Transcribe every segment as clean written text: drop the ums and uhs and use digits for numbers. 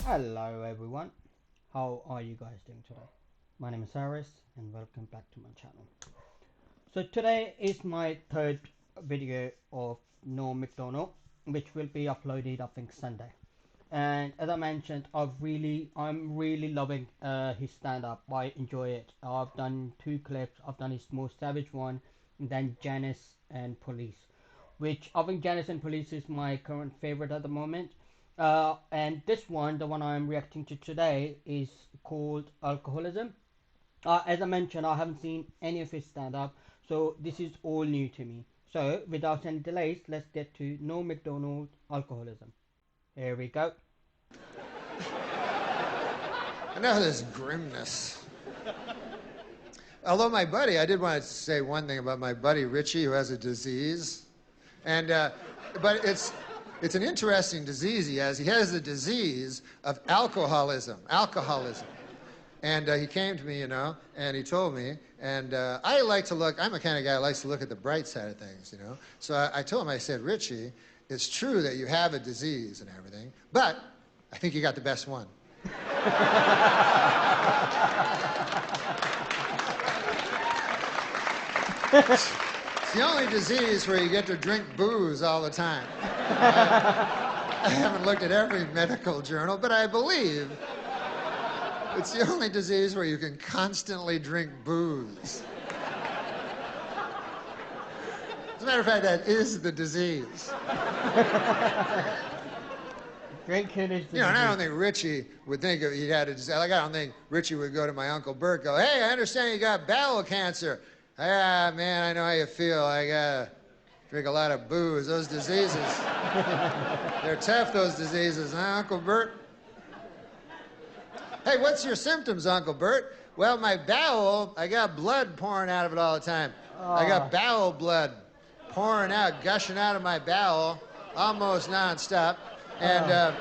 Hello everyone, how are you guys doing today? My name is Harris and welcome back to my channel. So today is my third video of No Macdonald, which will be uploaded I think Sunday. And as I mentioned, I'm really loving his stand-up. I enjoy it. I've done two clips. I've done his most savage one, and then Janice and Police, which I think Janice and Police is my current favorite at the moment. And this one, the one I'm reacting to today, is called Alcoholism. As I mentioned, I haven't seen any of his stand-up, so this is all new to me. So without any delays, let's get to No Macdonald Alcoholism. Here we go. I know this grimness. Although my buddy, I did want to say one thing about my buddy Richie, who has a disease, and but it's an interesting disease he has. He has the disease of alcoholism. And he came to me, and he told me, and I like to look. I'm the kind of guy who likes to look at the bright side of things, So I told him, I said, Richie, it's true that you have a disease and everything, but I think you got the best one. It's the only disease where you get to drink booze all the time. I haven't looked at every medical journal, but I believe it's the only disease where you can constantly drink booze. As a matter of fact, that is the disease. Drinking is the And I don't think Richie would think he had a disease. Like, I don't think Richie would go to my Uncle Bert, go, hey, I understand you got bowel cancer. Ah, man, I know how you feel. I gotta drink a lot of booze. Those diseases, they're tough, those diseases, huh, Uncle Bert? Hey, what's your symptoms, Uncle Bert? Well, my bowel, I got blood pouring out of it all the time. I got bowel blood pouring out, gushing out of my bowel, almost nonstop. And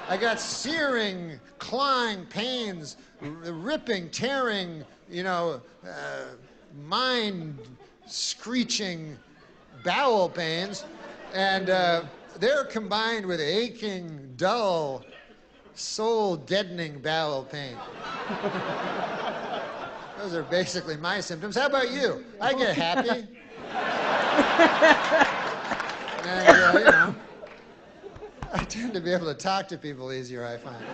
I got searing, clawing pains, ripping, tearing, mind-screeching bowel pains. And they're combined with aching, dull, soul-deadening bowel pain. Those are basically my symptoms. How about you? I get happy. And, I tend to be able to talk to people easier, I find.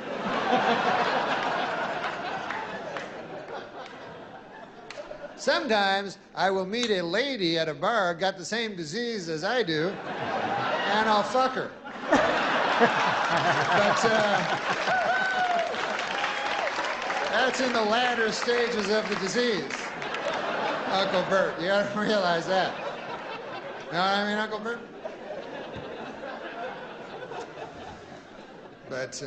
Sometimes I will meet a lady at a bar, got the same disease as I do, and I'll fuck her. But that's in the latter stages of the disease, Uncle Bert. You gotta realize that. You know what I mean, Uncle Bert? But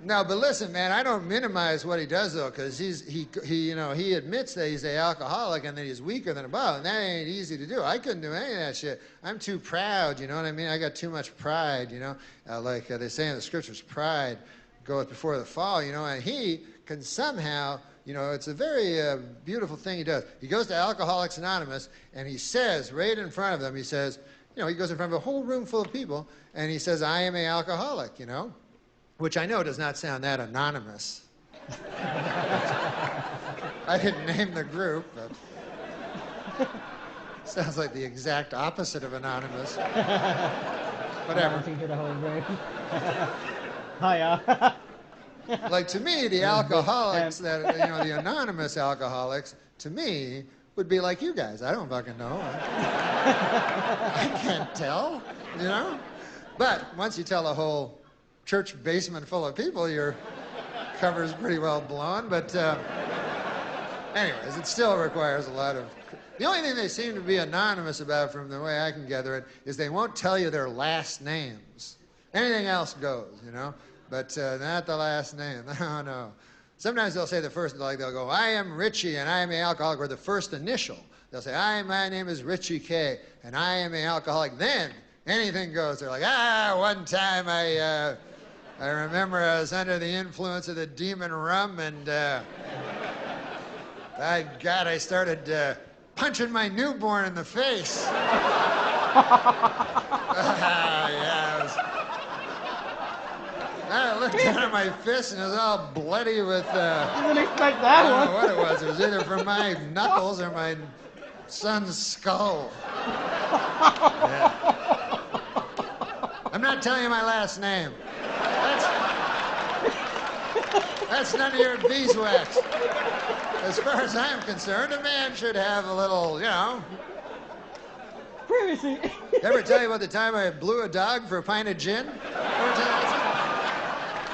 no, but listen, man, I don't minimize what he does though, because he admits that he's an alcoholic and that he's weaker than a bottle, and that ain't easy to do. I couldn't do any of that shit. I'm too proud, you know what I mean? I got too much pride, like they say in the scriptures, pride goeth before the fall, and he can somehow, it's a very beautiful thing he does. He goes to Alcoholics Anonymous and he says, right in front of them, he says, he goes in front of a whole room full of people and he says, I am an alcoholic, which I know does not sound that anonymous. I didn't name the group, but sounds like the exact opposite of anonymous. Whatever. To the whole room. Hiya. Like, to me, the alcoholics, the anonymous alcoholics, to me, would be like you guys. I don't fucking know. I can't tell, But once you tell a whole church basement full of people, your cover's pretty well blown. But anyways, it still requires a lot of... The only thing they seem to be anonymous about, from the way I can gather it, is they won't tell you their last names. Anything else goes, But not the last name. No. Sometimes they'll say the first, like they'll go, I am Richie and I am an alcoholic, or the first initial. They'll say, my name is Richie K and I am an alcoholic. Then anything goes. They're like, one time I remember I was under the influence of the demon rum, and by God, I started punching my newborn in the face. Yeah, it was... down on my fist, and it was all bloody with, Didn't expect I that don't one. know what it was. It was either from my knuckles or my son's skull. Yeah. I'm not telling you my last name. That's none of your beeswax. As far as I'm concerned, a man should have a little, Privacy. Ever tell you about the time I blew a dog for a pint of gin? Ever tell you that?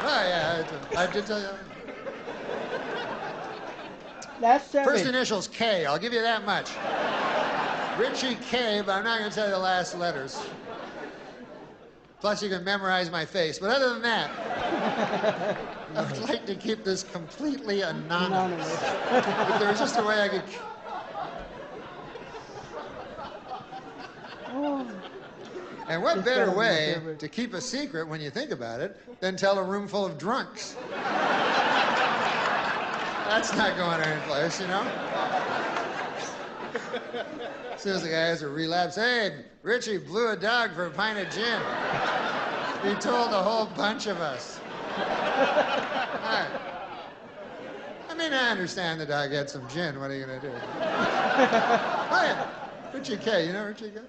Oh, yeah, I did tell you that. That's First savage. initials K, I'll give you that much. Richie K, but I'm not going to tell you the last letters. Plus, you can memorize my face. But other than that, I would like to keep this completely anonymous. If there was just a way I could... Oh, And what It's better gotta be my way favorite. to keep a secret when you think about it than tell a room full of drunks? That's not going anyplace, As soon as the guy has a relapse, hey, Richie blew a dog for a pint of gin. He told a whole bunch of us. Right. I mean, I understand the dog had some gin. What are you going to do? Oh, yeah. Richie K. You know Richie K?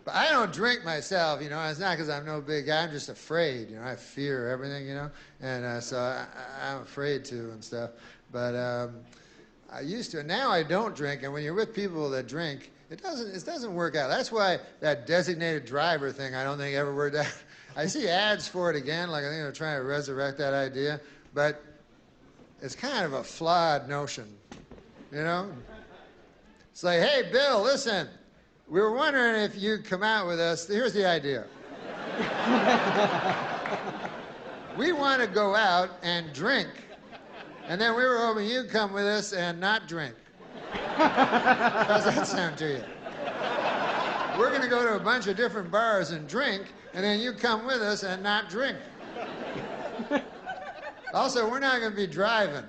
But I don't drink myself, It's not because I'm no big guy. I'm just afraid, I fear everything, And so I'm afraid to and stuff. But I used to. Now I don't drink. And when you're with people that drink, it doesn't work out. That's why that designated driver thing, I don't think ever worked out. I see ads for it again, like I think they're trying to resurrect that idea. But it's kind of a flawed notion, It's like, hey, Bill, listen. We were wondering if you'd come out with us. Here's the idea. We want to go out and drink. And then we were hoping you'd come with us and not drink. How's that sound to you? We're going to go to a bunch of different bars and drink, and then you come with us and not drink. Also, we're not going to be driving.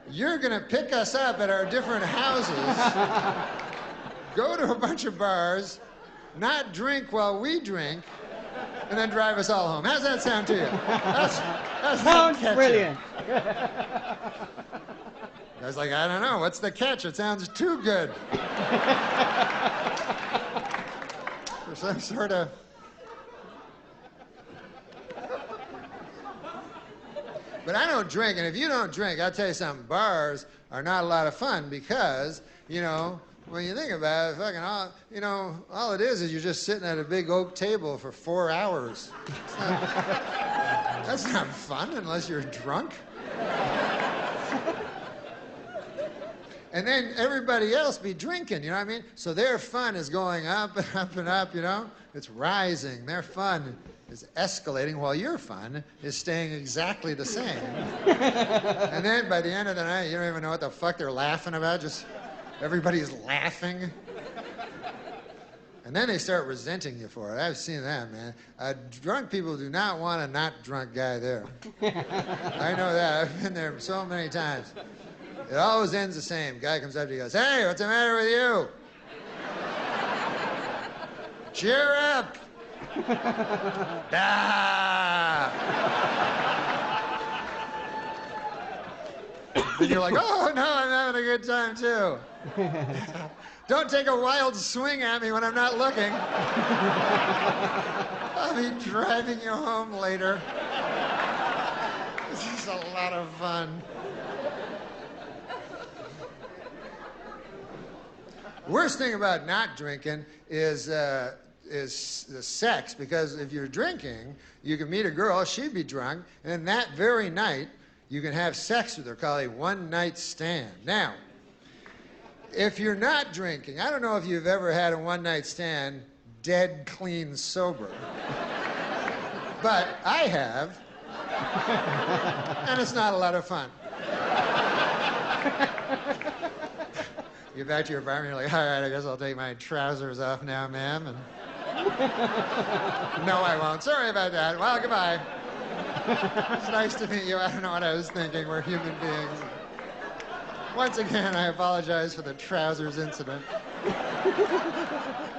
You're going to pick us up at our different houses, go to a bunch of bars, not drink while we drink, and then drive us all home. How's that sound to you? That's sounds catchy. brilliant. I was like, I don't know. What's the catch? It sounds too good. For some sort of... But I don't drink, and if you don't drink, I'll tell you something, bars are not a lot of fun because, when you think about it, fucking all it is you're just sitting at a big oak table for 4 hours. That's not fun unless you're drunk. And then everybody else be drinking, you know what I mean? So their fun is going up and up and up, It's rising. Their fun is escalating while your fun is staying exactly the same. And then by the end of the night, you don't even know what the fuck they're laughing about. Just everybody's laughing. And then they start resenting you for it. I've seen that, man. Drunk people do not want a not drunk guy there. I know that. I've been there so many times. It always ends the same. Guy comes up to you and goes, hey, what's the matter with you? Cheer up. Ah. Then you're like, oh, no, I'm having a good time, too. Don't take a wild swing at me when I'm not looking. I'll be driving you home later. This is a lot of fun. Worst thing about not drinking is the sex, because if you're drinking, you can meet a girl, she'd be drunk, and then that very night, you can have sex with her, called a one-night stand. Now, if you're not drinking, I don't know if you've ever had a one-night stand dead clean sober, but I have, and it's not a lot of fun. You get back to your apartment, you're like, all right, I guess I'll take my trousers off now, ma'am. And no, I won't. Sorry about that. Well, goodbye. It's nice to meet you. I don't know what I was thinking. We're human beings. Once again, I apologize for the trousers incident.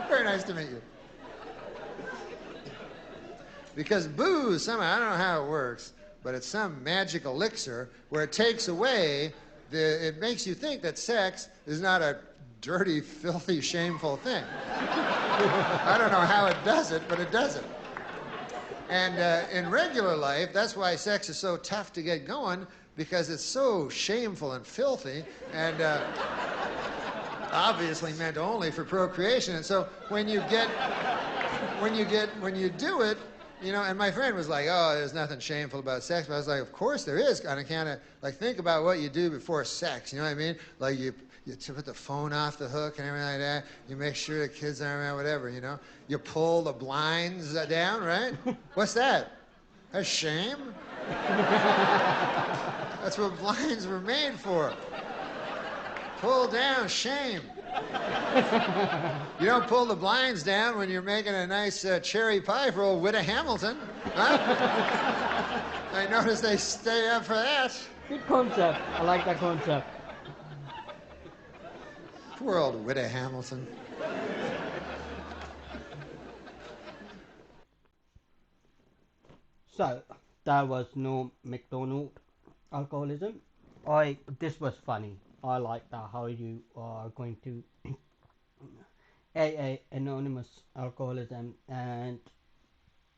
Very nice to meet you. Because booze, somehow, I don't know how it works, but it's some magic elixir where it takes away it makes you think that sex is not a dirty, filthy, shameful thing. I don't know how it does it, but it does it. And in regular life, that's why sex is so tough to get going, because it's so shameful and filthy, and obviously meant only for procreation. And so when you do it, you know, and my friend was like, oh, there's nothing shameful about sex. But I was like, of course there is. And I kind of, like, think about what you do before sex, you know what I mean? Like, you put the phone off the hook and everything like that. You make sure the kids aren't around, whatever, you know? You pull the blinds down, right? What's that? That's shame? That's what blinds were made for. Pull down, shame. You don't pull the blinds down when you're making a nice cherry pie for old Witta Hamilton, huh? I notice they stay up for that. Good concept. I like that concept. Poor old Witta Hamilton. So that was Norm Macdonald, Alcoholism. This was funny. I like that how you are going to AA, anonymous alcoholism, and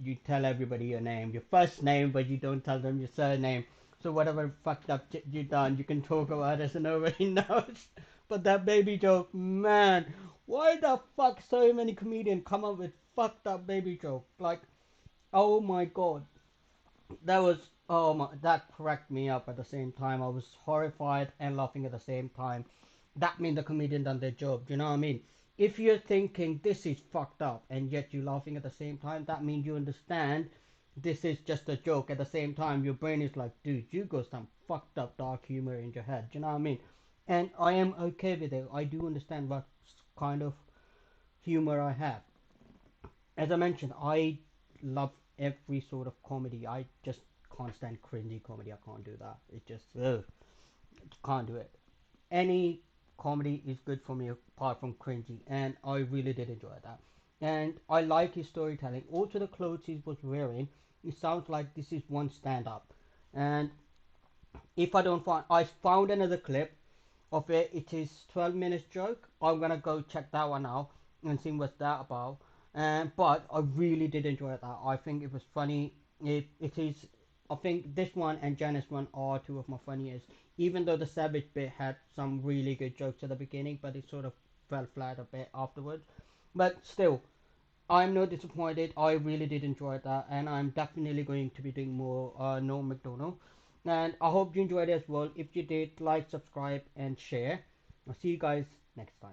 you tell everybody your name, your first name, but you don't tell them your surname. So whatever fucked up shit you done, you can talk about it so nobody knows. But that baby joke, man, why the fuck so many comedians come up with fucked up baby joke? Like, oh my god, that was, oh my, that cracked me up at the same time. I was horrified and laughing at the same time. That means the comedian done their job. Do you know what I mean? If you're thinking this is fucked up and yet you're laughing at the same time, that means you understand this is just a joke. At the same time, your brain is like, dude, you got some fucked up dark humor in your head. Do you know what I mean? And I am okay with it. I do understand what kind of humor I have. As I mentioned, I love every sort of comedy. I just can't stand cringy comedy. I can't do that. It just, ugh, can't do it. Any comedy is good for me apart from cringy, and I really did enjoy that. And I like his storytelling. Also, the clothes he was wearing, it sounds like this is one stand up. And if I don't find, I found another clip of it. It is 12 minutes joke. I'm gonna go check that one out and see what's that about. But I really did enjoy that. I think it was funny. It is. I think this one and Janice one are two of my funniest. Even though the Savage bit had some really good jokes at the beginning, but it sort of fell flat a bit afterwards. But still, I'm not disappointed. I really did enjoy that, and I'm definitely going to be doing more No McDonald. And I hope you enjoyed it as well. If you did, like, subscribe, and share. I'll see you guys next time.